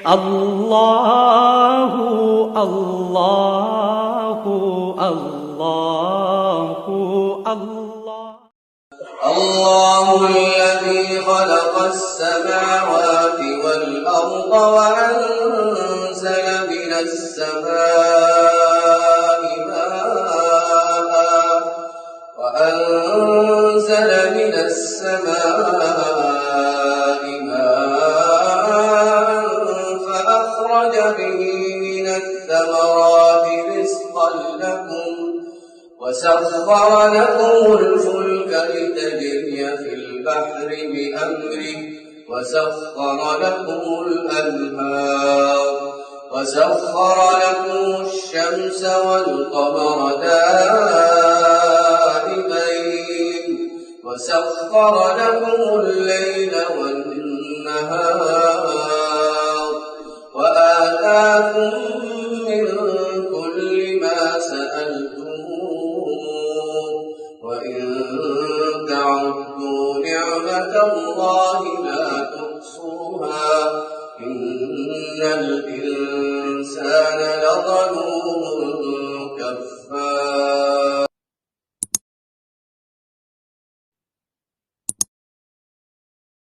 الله الله الله الله. الله الذي خلق السماوات والأرض وأنزل من السماء ماء فأخرج به من الثمرات رزقا لكم وسخر لكم الفلك لتجري في البحر بأمره وسخر لكم الأنهار وسخر لكم الشمس والقمر دائبين وسخر لكم الليل والنهار وآتاكم من كل ما سألتموه وإن تعدوا نعمة الله لا تحصوها إن الإنسان لظلوم كفار.